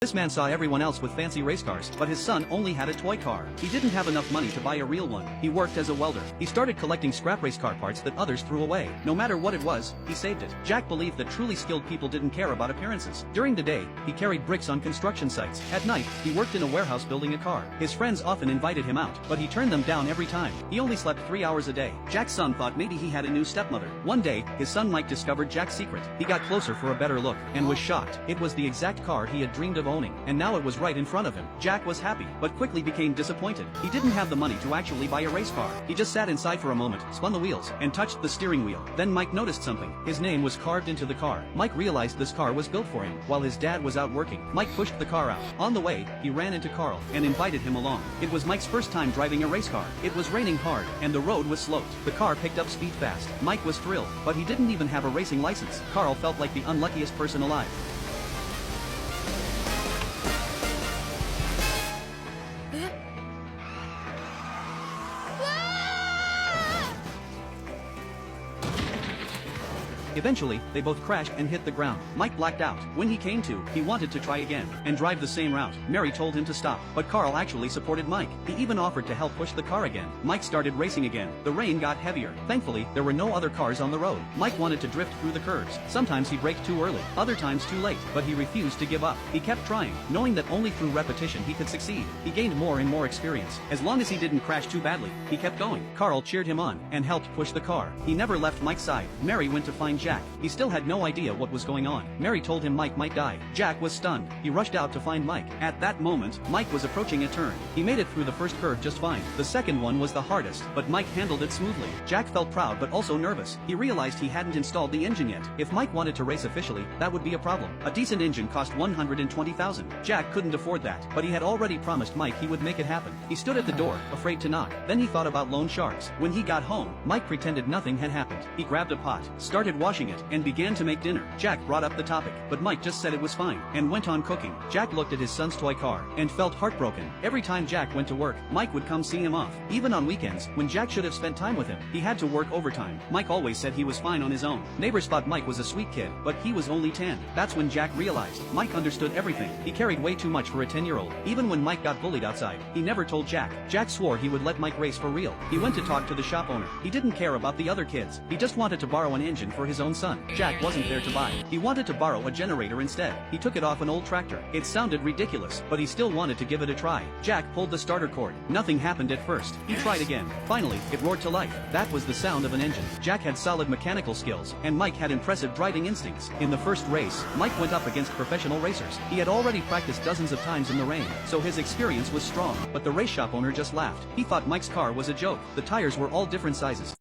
This man saw everyone else with fancy race cars, but his son only had a toy car. He didn't have enough money to buy a real one. He worked as a welder. He started collecting scrap race car parts that others threw away. No matter what it was, he saved it. Jack believed that truly skilled people didn't care about appearances. During the day, he carried bricks on construction sites. At night, he worked in a warehouse building a car. His friends often invited him out, but he turned them down every time. He only slept 3 hours a day. Jack's son thought maybe he had a new stepmother. One day, his son Mike discovered Jack's secret. He got closer for a better look, and was shocked. It was the exact car he had dreamed of owning, and now it was right in front of him. Jack was happy, but quickly became disappointed. He didn't have the money to actually buy a race car. He just sat inside for a moment, spun the wheels, and touched the steering wheel. Then Mike noticed something. His name was carved into the car. Mike realized this car was built for him. While his dad was out working, Mike pushed the car out. On the way, he ran into Carl, and invited him along. It was Mike's first time driving a race car. It was raining hard, and the road was sloped. The car picked up speed fast. Mike was thrilled, but he didn't even have a racing license. Carl felt like the unluckiest person alive. Eventually, they both crashed and hit the ground. Mike blacked out. When he came to, he wanted to try again, and drive the same route. Mary told him to stop, but Carl actually supported Mike. He even offered to help push the car again. Mike started racing again. The rain got heavier. Thankfully, there were no other cars on the road. Mike wanted to drift through the curves. Sometimes he braked too early, other times too late, but he refused to give up. He kept trying, knowing that only through repetition he could succeed. He gained more and more experience. As long as he didn't crash too badly, he kept going. Carl cheered him on, and helped push the car. He never left Mike's side. Mary went to find Jack. He still had no idea what was going on. Mary told him Mike might die. Jack was stunned. He rushed out to find Mike. At that moment, Mike was approaching a turn. He made it through the first curve just fine. The second one was the hardest, but Mike handled it smoothly. Jack felt proud but also nervous. He realized he hadn't installed the engine yet. If Mike wanted to race officially, that would be a problem. A decent engine cost $120,000. Jack couldn't afford that, but he had already promised Mike he would make it happen. He stood at the door, afraid to knock. Then he thought about loan sharks. When he got home, Mike pretended nothing had happened. He grabbed a pot, started washing it, and began to make dinner. Jack brought up the topic, but Mike just said it was fine, and went on cooking. Jack looked at his son's toy car, and felt heartbroken. Every time Jack went to work, Mike would come see him off. Even on weekends, when Jack should have spent time with him, he had to work overtime. Mike always said he was fine on his own. Neighbors thought Mike was a sweet kid, but he was only 10. That's when Jack realized Mike understood everything. He carried way too much for a 10-year-old. Even when Mike got bullied outside, he never told Jack. Jack swore he would let Mike race for real. He went to talk to the shop owner. He didn't care about the other kids. He just wanted to borrow an engine for his own son. Jack wasn't there to buy. He wanted to borrow a generator instead. He took it off an old tractor. It sounded ridiculous, but he still wanted to give it a try. Jack pulled the starter cord. Nothing happened at first. He tried again. Finally, it roared to life. That was the sound of an engine. Jack had solid mechanical skills, and Mike had impressive driving instincts. In the first race, Mike went up against professional racers. He had already practiced dozens of times in the rain, so his experience was strong. But the race shop owner just laughed. He thought Mike's car was a joke. The tires were all different sizes.